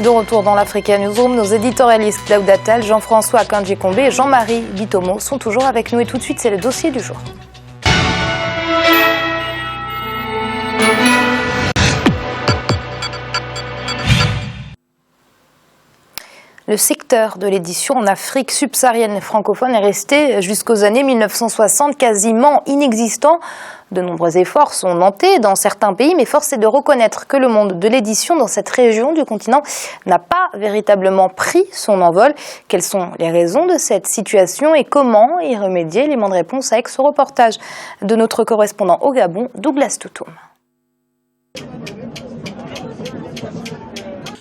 De retour dans l'Africa Newsroom, nos éditorialistes Daoud Attal, Jean-François Akanji-Kombe et Jean-Marie Bitomo sont toujours avec nous. Et tout de suite, c'est le dossier du jour. Le secteur de l'édition en Afrique subsaharienne francophone est resté jusqu'aux années 1960 quasiment inexistant. De nombreux efforts sont nantés dans certains pays, mais force est de reconnaître que le monde de l'édition dans cette région du continent n'a pas véritablement pris son envol. Quelles sont les raisons de cette situation et comment y remédier? Élément de réponse avec ce reportage de notre correspondant au Gabon, Douglas Toutoum.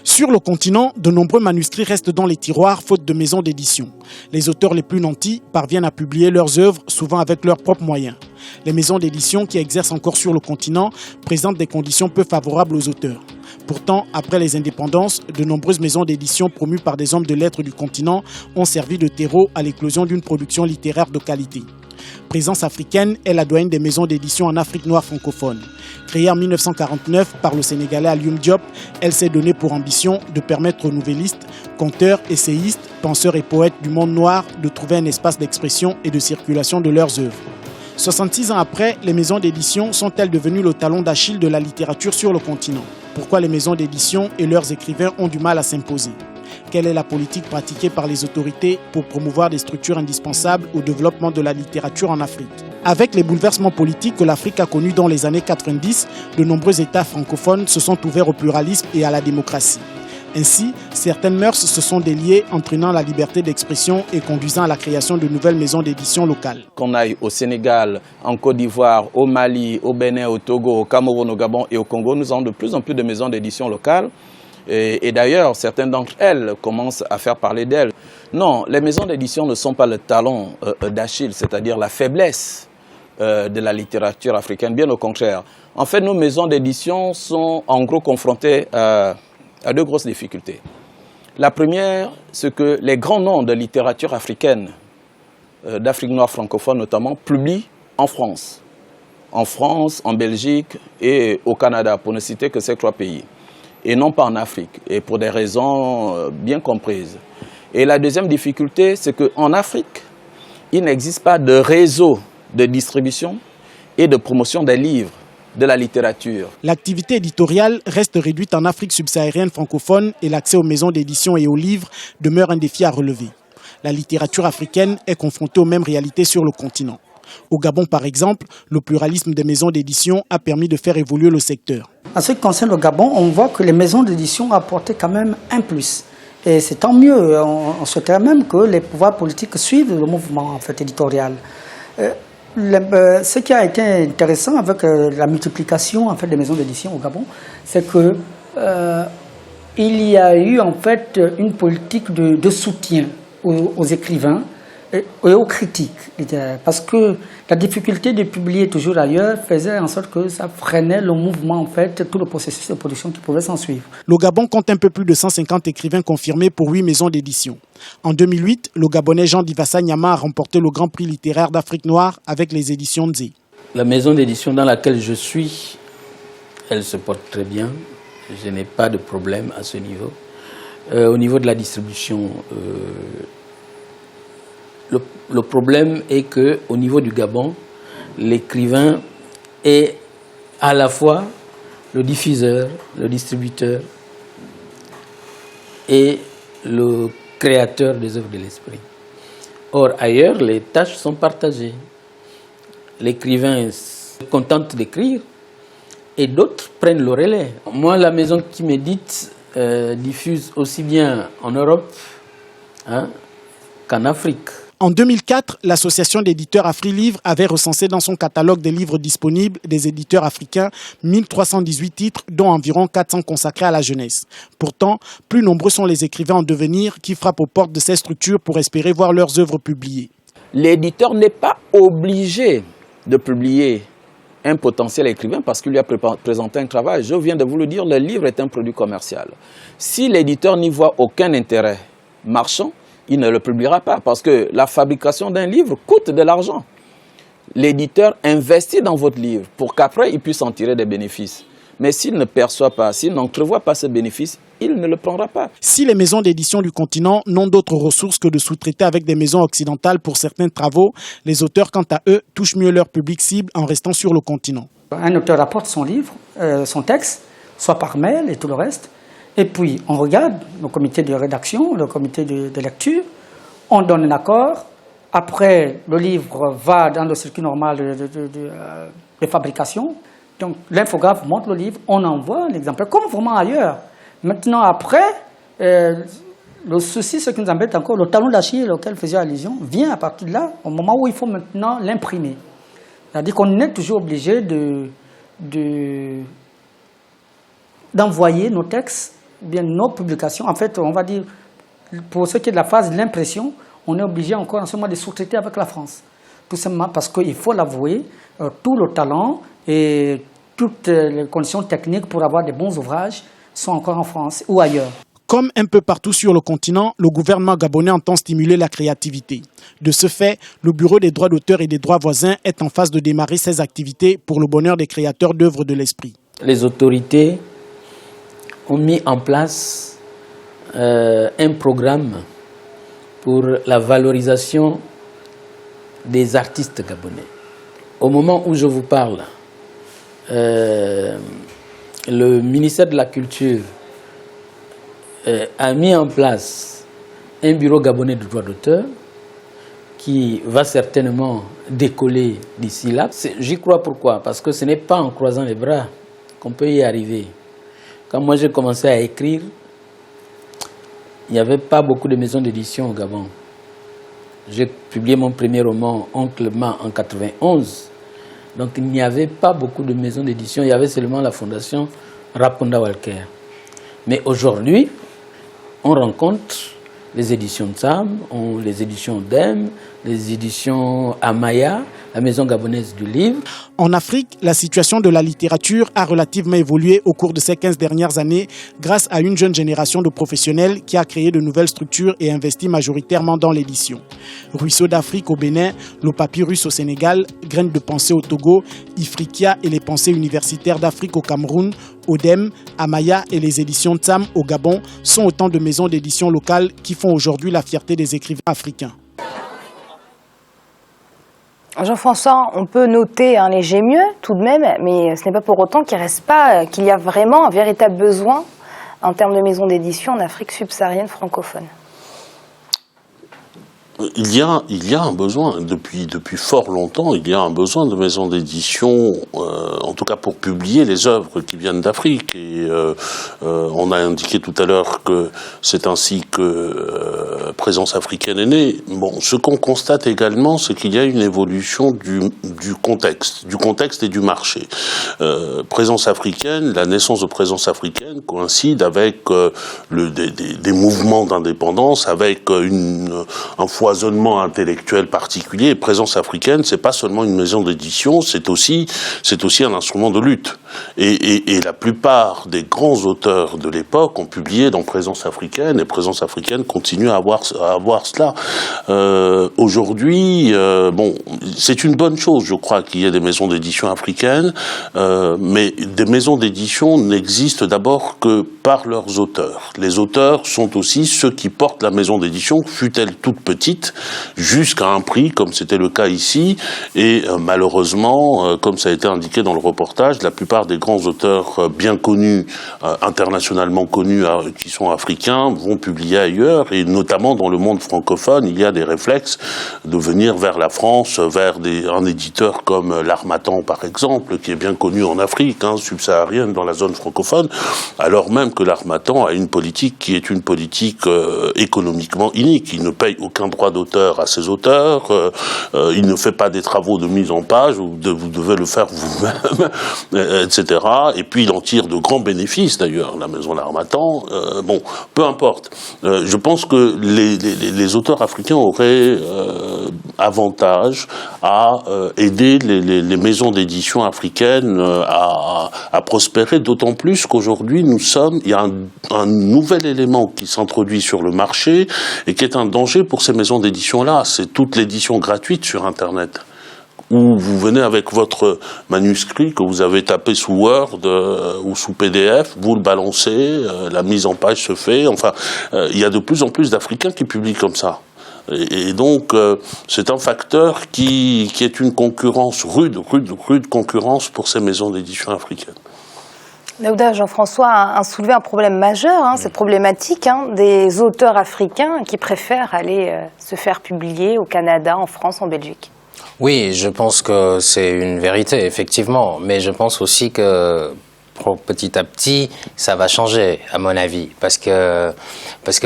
Sur le continent, de nombreux manuscrits restent dans les tiroirs faute de maisons d'édition. Les auteurs les plus nantis parviennent à publier leurs œuvres, souvent avec leurs propres moyens. Les maisons d'édition qui exercent encore sur le continent présentent des conditions peu favorables aux auteurs. Pourtant, après les indépendances, de nombreuses maisons d'édition promues par des hommes de lettres du continent ont servi de terreau à l'éclosion d'une production littéraire de qualité. Présence africaine est la doyenne des maisons d'édition en Afrique noire francophone. Créée en 1949 par le Sénégalais Alioune Diop, elle s'est donnée pour ambition de permettre aux nouvellistes, conteurs, essayistes, penseurs et poètes du monde noir de trouver un espace d'expression et de circulation de leurs œuvres. 66 ans après, les maisons d'édition sont-elles devenues le talon d'Achille de la littérature sur le continent? Pourquoi les maisons d'édition et leurs écrivains ont du mal à s'imposer? Quelle est la politique pratiquée par les autorités pour promouvoir des structures indispensables au développement de la littérature en Afrique? Avec les bouleversements politiques que l'Afrique a connus dans les années 90, de nombreux États francophones se sont ouverts au pluralisme et à la démocratie. Ainsi, certaines mœurs se sont déliées, entraînant la liberté d'expression et conduisant à la création de nouvelles maisons d'édition locales. Qu'on aille au Sénégal, en Côte d'Ivoire, au Mali, au Bénin, au Togo, au Cameroun, au Gabon et au Congo, nous avons de plus en plus de maisons d'édition locales. Et d'ailleurs, certaines d'entre elles commencent à faire parler d'elles. Non, les maisons d'édition ne sont pas le talon d'Achille, c'est-à-dire la faiblesse de la littérature africaine, bien au contraire. En fait, nos maisons d'édition sont en gros confrontées à deux grosses difficultés. La première, c'est que les grands noms de littérature africaine, d'Afrique noire francophone notamment, publient en France, en Belgique et au Canada, pour ne citer que ces trois pays, et non pas en Afrique, et pour des raisons bien comprises. Et la deuxième difficulté, c'est qu'en Afrique, il n'existe pas de réseau de distribution et de promotion des livres, de la littérature. L'activité éditoriale reste réduite en Afrique subsaharienne francophone et l'accès aux maisons d'édition et aux livres demeure un défi à relever. La littérature africaine est confrontée aux mêmes réalités sur le continent. Au Gabon, par exemple, le pluralisme des maisons d'édition a permis de faire évoluer le secteur. En ce qui concerne le Gabon, on voit que les maisons d'édition ont apporté quand même un plus. Et c'est tant mieux. On souhaiterait même que les pouvoirs politiques suivent le mouvement éditorial. Ce qui a été intéressant avec la multiplication des maisons d'édition au Gabon, c'est que il y a eu une politique de soutien aux écrivains et aux critiques, parce que la difficulté de publier toujours ailleurs faisait en sorte que ça freinait le mouvement, tout le processus de production qui pouvait s'en suivre. Le Gabon compte un peu plus de 150 écrivains confirmés pour 8 maisons d'édition. En 2008, le Gabonais Jean Divassa Nyama a remporté le Grand Prix littéraire d'Afrique noire avec les éditions Nzé. La maison d'édition dans laquelle je suis, elle se porte très bien. Je n'ai pas de problème à ce niveau. Au niveau de la distribution, le problème est qu'au niveau du Gabon, l'écrivain est à la fois le diffuseur, le distributeur et le créateur des œuvres de l'esprit. Or, ailleurs, les tâches sont partagées. L'écrivain se contente d'écrire et d'autres prennent le relais. Moi, la maison qui m'édite diffuse aussi bien en Europe qu'en Afrique. En 2004, l'association d'éditeurs AfriLivre avait recensé dans son catalogue des livres disponibles des éditeurs africains 1318 titres, dont environ 400 consacrés à la jeunesse. Pourtant, plus nombreux sont les écrivains en devenir qui frappent aux portes de ces structures pour espérer voir leurs œuvres publiées. L'éditeur n'est pas obligé de publier un potentiel écrivain parce qu'il lui a présenté un travail. Je viens de vous le dire, le livre est un produit commercial. Si l'éditeur n'y voit aucun intérêt marchand, il ne le publiera pas parce que la fabrication d'un livre coûte de l'argent. L'éditeur investit dans votre livre pour qu'après il puisse en tirer des bénéfices. Mais s'il ne perçoit pas, s'il n'entrevoit pas ce bénéfice, il ne le prendra pas. Si les maisons d'édition du continent n'ont d'autres ressources que de sous-traiter avec des maisons occidentales pour certains travaux, les auteurs, quant à eux, touchent mieux leur public cible en restant sur le continent. Un auteur apporte son livre, son texte, soit par mail et tout le reste, et puis on regarde le comité de rédaction, le comité de lecture, on donne un accord, après le livre va dans le circuit normal de fabrication, donc l'infographe monte le livre, on envoie l'exemplaire, comme vraiment ailleurs. Maintenant après, le souci, ce qui nous embête encore, le talon d'Achille auquel faisait allusion, vient à partir de là, au moment où il faut maintenant l'imprimer. C'est-à-dire qu'on est toujours obligé d'envoyer nos textes, bien nos publications. En fait, on va dire, pour ce qui est de la phase de l'impression, on est obligé encore en ce moment de sous-traiter avec la France. Tout simplement parce qu'il faut l'avouer, tout le talent et toutes les conditions techniques pour avoir des bons ouvrages sont encore en France ou ailleurs. Comme un peu partout sur le continent, le gouvernement gabonais entend stimuler la créativité. De ce fait, le Bureau des droits d'auteur et des droits voisins est en phase de démarrer ses activités pour le bonheur des créateurs d'œuvres de l'esprit. Les autorités ont mis en place un programme pour la valorisation des artistes gabonais. Au moment où je vous parle, le ministère de la Culture a mis en place un bureau gabonais de droits d'auteur qui va certainement décoller d'ici là. J'y crois pourquoi? Parce que ce n'est pas en croisant les bras qu'on peut y arriver. Quand moi j'ai commencé à écrire, il n'y avait pas beaucoup de maisons d'édition au Gabon. J'ai publié mon premier roman, Oncle Ma, en 1991. Donc il n'y avait pas beaucoup de maisons d'édition, il y avait seulement la fondation Raponda Walker. Mais aujourd'hui, on rencontre les éditions Tsam, les éditions Dem, les éditions Amaya, la Maison gabonaise du livre. En Afrique, la situation de la littérature a relativement évolué au cours de ces 15 dernières années grâce à une jeune génération de professionnels qui a créé de nouvelles structures et investi majoritairement dans l'édition. Ruisseau d'Afrique au Bénin, le papyrus au Sénégal, Graines de pensée au Togo, Ifriqiya et les pensées universitaires d'Afrique au Cameroun, Odem, Amaya et les éditions Tsam au Gabon sont autant de maisons d'édition locales qui font aujourd'hui la fierté des écrivains africains. Jean-François, on peut noter un léger mieux tout de même, mais ce n'est pas pour autant qu'il y a vraiment un véritable besoin en termes de maisons d'édition en Afrique subsaharienne francophone. Il y a un besoin, depuis fort longtemps, il y a un besoin de maisons d'édition, en tout cas pour publier les œuvres qui viennent d'Afrique. Et on a indiqué tout à l'heure que c'est ainsi que Présence africaine est née. Bon, ce qu'on constate également, c'est qu'il y a une évolution du contexte et du marché. Présence africaine, la naissance de Présence africaine coïncide avec des mouvements d'indépendance, avec un foisonnement intellectuel particulier. Et Présence africaine, c'est pas seulement une maison d'édition, c'est aussi un instrument de lutte. Et la plupart des grands auteurs de l'époque ont publié dans Présence africaine, et Présence africaine continue à avoir cela. Aujourd'hui, bon, c'est une bonne chose, je crois, qu'il y ait des maisons d'édition africaines, mais des maisons d'édition n'existent d'abord que par leurs auteurs. Les auteurs sont aussi ceux qui portent la maison d'édition, fût-elle toute petite, jusqu'à un prix, comme c'était le cas ici, et malheureusement, comme ça a été indiqué dans le reportage, la plupart des grands auteurs bien connus, internationalement connus, qui sont africains, vont publier ailleurs, et notamment dans le monde francophone, il y a des réflexes de venir vers la France, vers un éditeur comme l'Harmattan, par exemple, qui est bien connu en Afrique, subsaharienne, dans la zone francophone, alors même que l'Harmattan a une politique qui est une politique économiquement inique. Il ne paye aucun droit d'auteur à ses auteurs, il ne fait pas des travaux de mise en page, vous devez le faire vous-même, etc. Et puis il en tire de grands bénéfices, d'ailleurs, la maison l'Harmattan. Bon, peu importe. Je pense que les auteurs africains auraient avantage à aider les maisons d'édition africaines à prospérer, d'autant plus qu'aujourd'hui il y a un nouvel élément qui s'introduit sur le marché et qui est un danger pour ces maisons d'édition-là. C'est toute l'édition gratuite sur Internet. où vous venez avec votre manuscrit que vous avez tapé sous Word ou sous PDF, vous le balancez, la mise en page se fait. Enfin, il y a de plus en plus d'Africains qui publient comme ça. Et donc, c'est un facteur qui est une concurrence rude concurrence pour ces maisons d'édition africaines. Daouda, Jean-François a soulevé un problème majeur, cette problématique des auteurs africains qui préfèrent aller se faire publier au Canada, en France, en Belgique. Oui, je pense que c'est une vérité, effectivement, mais je pense aussi que petit à petit, ça va changer, à mon avis, parce que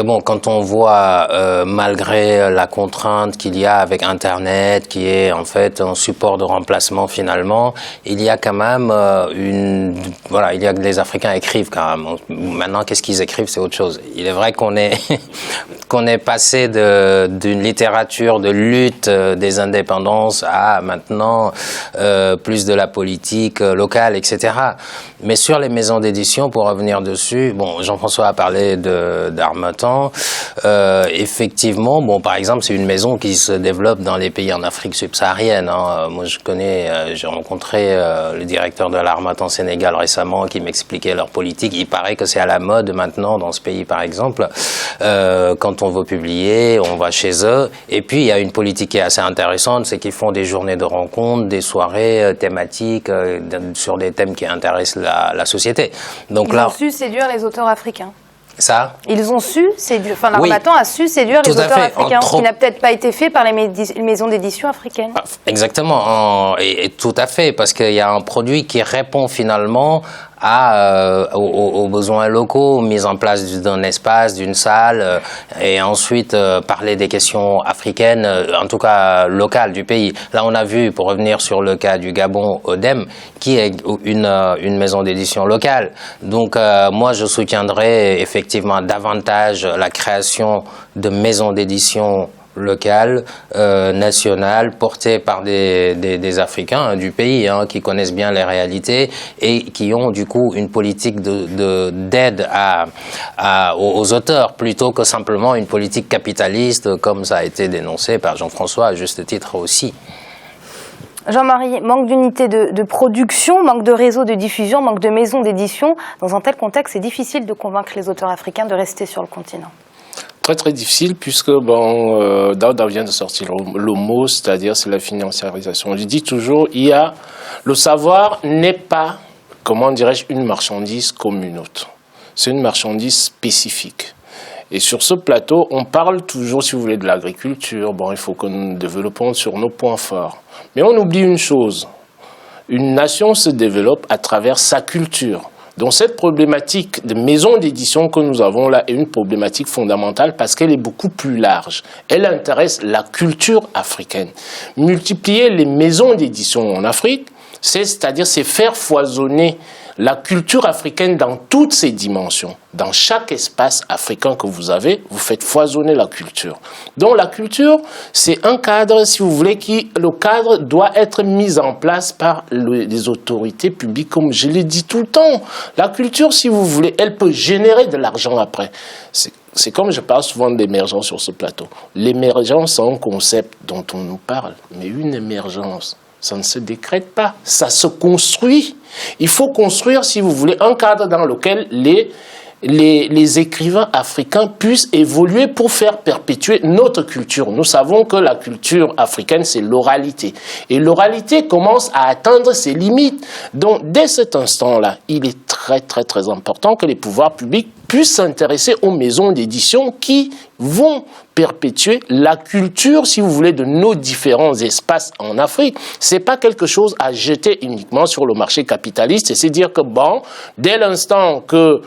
bon, quand on voit, malgré la contrainte qu'il y a avec Internet, qui est en fait un support de remplacement finalement, il y a quand même il y a que les Africains écrivent quand même. Maintenant, qu'est-ce qu'ils écrivent, c'est autre chose. Il est vrai qu'on est passé d'une littérature de lutte des indépendances à maintenant plus de la politique locale, etc. Mais sur les maisons d'édition, pour revenir dessus, bon, Jean-François a parlé d'Harmattan. Effectivement, bon, par exemple, c'est une maison qui se développe dans les pays en Afrique subsaharienne. Moi, j'ai rencontré le directeur de l'Harmattan Sénégal récemment qui m'expliquait leur politique. Il paraît que c'est à la mode maintenant dans ce pays, par exemple. Quand on veut publier, on va chez eux. Et puis, il y a une politique qui est assez intéressante, c'est qu'ils font des journées de rencontres, des soirées thématiques sur des thèmes qui intéressent la société. Donc Ils ont su séduire les auteurs africains. Ça. Ils ont su séduire, l'Harmattan a su séduire les auteurs africains, ce qui n'a peut-être pas été fait par les maisons d'édition africaines. Exactement, et tout à fait, parce qu'il y a un produit qui répond finalement aux besoins locaux, mise en place d'un espace, d'une salle, et ensuite parler des questions africaines, en tout cas locales du pays. Là, on a vu, pour revenir sur le cas du Gabon, Odem, qui est une maison d'édition locale. Donc, moi, je soutiendrais effectivement davantage la création de maisons d'édition locales, nationales, portées par des Africains du pays, qui connaissent bien les réalités et qui ont du coup une politique d'aide aux auteurs, plutôt que simplement une politique capitaliste, comme ça a été dénoncé par Jean-François à juste titre aussi. Jean-Marie, manque d'unités de production, manque de réseau de diffusion, manque de maisons d'édition. Dans un tel contexte, c'est difficile de convaincre les auteurs africains de rester sur le continent. Très très difficile, puisque Daouda vient de sortir le mot, c'est-à-dire c'est la financiarisation. Je dis toujours, le savoir n'est pas, comment dirais-je, une marchandise comme une autre. C'est une marchandise spécifique. Et sur ce plateau, on parle toujours, si vous voulez, de l'agriculture. Bon, il faut que nous développons sur nos points forts. Mais on oublie une chose. Une nation se développe à travers sa culture. Donc cette problématique de maison d'édition que nous avons là est une problématique fondamentale parce qu'elle est beaucoup plus large. Elle intéresse la culture africaine. Multiplier les maisons d'édition en Afrique, c'est-à-dire faire foisonner la culture africaine dans toutes ses dimensions. Dans chaque espace africain que vous avez, vous faites foisonner la culture. Donc la culture, c'est un cadre, si vous voulez, le cadre doit être mis en place par les autorités publiques, comme je l'ai dit tout le temps. La culture, si vous voulez, elle peut générer de l'argent après. C'est comme je parle souvent d'émergence sur ce plateau. L'émergence, c'est un concept dont on nous parle, mais une émergence, ça ne se décrète pas, ça se construit. Il faut construire, si vous voulez, un cadre dans lequel les écrivains africains puissent évoluer pour faire perpétuer notre culture. Nous savons que la culture africaine, c'est l'oralité. Et l'oralité commence à atteindre ses limites. Donc, dès cet instant-là, il est très, très, très important que les pouvoirs publics puissent s'intéresser aux maisons d'édition qui vont perpétuer la culture, si vous voulez, de nos différents espaces en Afrique. C'est pas quelque chose à jeter uniquement sur le marché capitaliste, et c'est dire que bon, dès l'instant que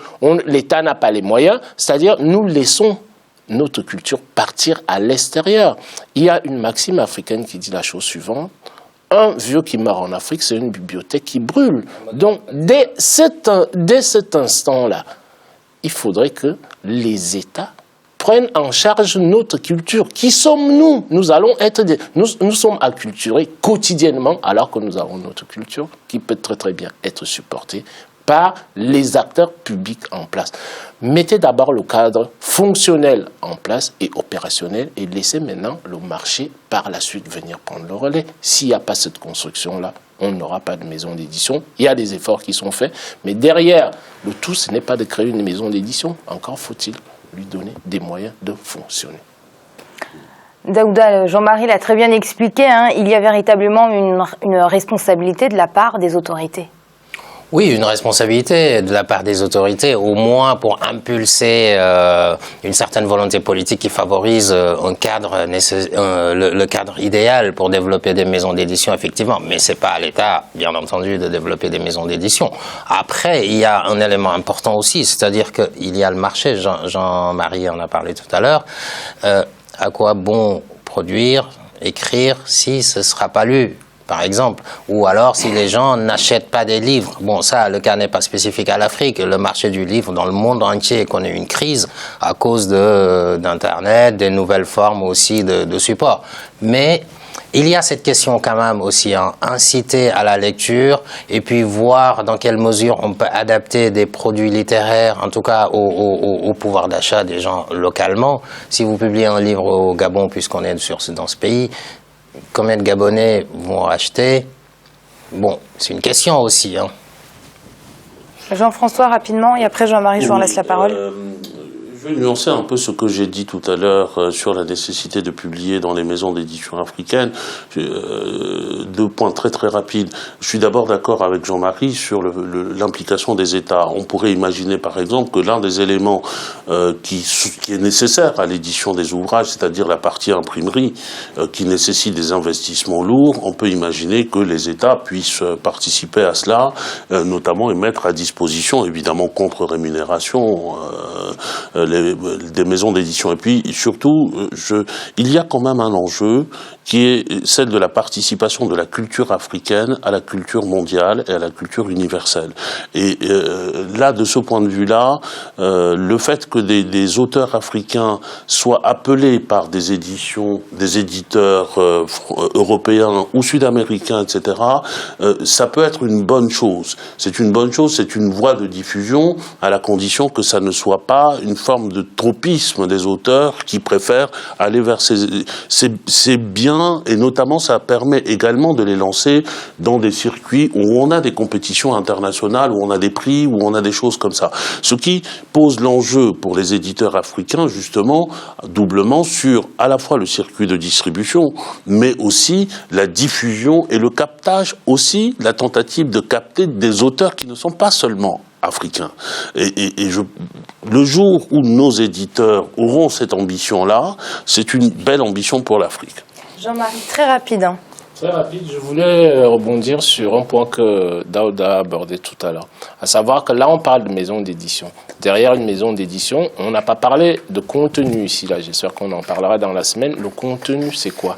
l'État n'a pas les moyens, c'est-à-dire nous laissons notre culture partir à l'extérieur. Il y a une maxime africaine qui dit la chose suivante: un vieux qui meurt en Afrique, c'est une bibliothèque qui brûle. Donc, dès cet instant-là, il faudrait que les États prennent en charge notre culture. Qui sommes-nous? Nous sommes acculturés quotidiennement, alors que nous avons notre culture qui peut très très bien être supportée par les acteurs publics en place. Mettez d'abord le cadre fonctionnel en place et opérationnel et laissez maintenant le marché par la suite venir prendre le relais. S'il n'y a pas cette construction-là, on n'aura pas de maison d'édition. Il y a des efforts qui sont faits, mais derrière, le tout, ce n'est pas de créer une maison d'édition. Encore faut-il lui donner des moyens de fonctionner. Daouda, Jean-Marie l'a très bien expliqué, hein, il y a véritablement une responsabilité de la part des autorités. Oui, une responsabilité de la part des autorités, au moins pour impulser une certaine volonté politique qui favorise un cadre le cadre idéal pour développer des maisons d'édition, effectivement. Mais c'est pas à l'État, bien entendu, de développer des maisons d'édition. Après, il y a un élément important aussi, c'est-à-dire qu'il y a le marché. Jean-Marie en a parlé tout à l'heure. À quoi bon produire, écrire, si ce ne sera pas lu, par exemple, ou alors si les gens n'achètent pas des livres. Bon, ça, le cas n'est pas spécifique à l'Afrique. Le marché du livre dans le monde entier connaît une crise à cause d'Internet, des nouvelles formes aussi de support. Mais il y a cette question quand même aussi, hein, inciter à la lecture et puis voir dans quelle mesure on peut adapter des produits littéraires, en tout cas au pouvoir d'achat des gens localement. Si vous publiez un livre au Gabon, puisqu'on est dans ce pays, combien de Gabonais vont acheter? Bon, c'est une question aussi. Hein. Jean-François, rapidement, et après Jean-Marie, je vous laisse la parole. Je vais nuancer un peu ce que j'ai dit tout à l'heure sur la nécessité de publier dans les maisons d'édition africaines. Deux points très très rapides. Je suis d'abord d'accord avec Jean-Marie sur l'implication des États. On pourrait imaginer par exemple que l'un des éléments qui est nécessaire à l'édition des ouvrages, c'est-à-dire la partie imprimerie, qui nécessite des investissements lourds, on peut imaginer que les États puissent participer à cela, notamment et mettre à disposition, évidemment contre rémunération, des maisons d'édition. Et puis surtout, il y a quand même un enjeu qui est celle de la participation de la culture africaine à la culture mondiale et à la culture universelle. Et là, de ce point de vue-là, le fait que des auteurs africains soient appelés par des éditeurs européens ou sud-américains, etc., ça peut être une bonne chose. C'est une bonne chose, c'est une voie de diffusion, à la condition que ça ne soit pas une forme de tropisme des auteurs qui préfèrent aller vers ces biens, et notamment ça permet également de les lancer dans des circuits où on a des compétitions internationales, où on a des prix, où on a des choses comme ça. Ce qui pose l'enjeu pour les éditeurs africains, justement, doublement sur à la fois le circuit de distribution, mais aussi la diffusion et le captage aussi, la tentative de capter des auteurs qui ne sont pas seulement africains. Le jour où nos éditeurs auront cette ambition-là, c'est une belle ambition pour l'Afrique. Jean-Marie, très rapide. Hein. Très rapide, je voulais rebondir sur un point que Daouda a abordé tout à l'heure, à savoir que là on parle de maison d'édition. Derrière une maison d'édition, on n'a pas parlé de contenu ici, là j'espère qu'on en parlera dans la semaine. Le contenu, c'est quoi?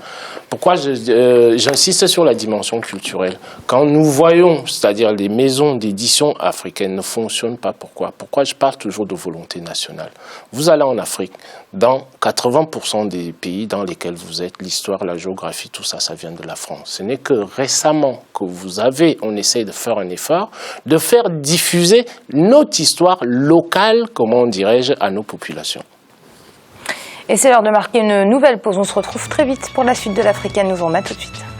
Pourquoi j'insiste sur la dimension culturelle? Quand nous voyons, c'est-à-dire les maisons d'édition africaines ne fonctionnent pas, pourquoi je parle toujours de volonté nationale? Vous allez en Afrique, dans 80% des pays dans lesquels vous êtes, l'histoire, la géographie, tout ça, ça vient de la France. Ce n'est que récemment que on essaye de faire un effort, de faire diffuser notre histoire locale, comment dirais-je, à nos populations. Et c'est l'heure de marquer une nouvelle pause. On se retrouve très vite pour la suite de l'Africaine. Nous vous remettons tout de suite.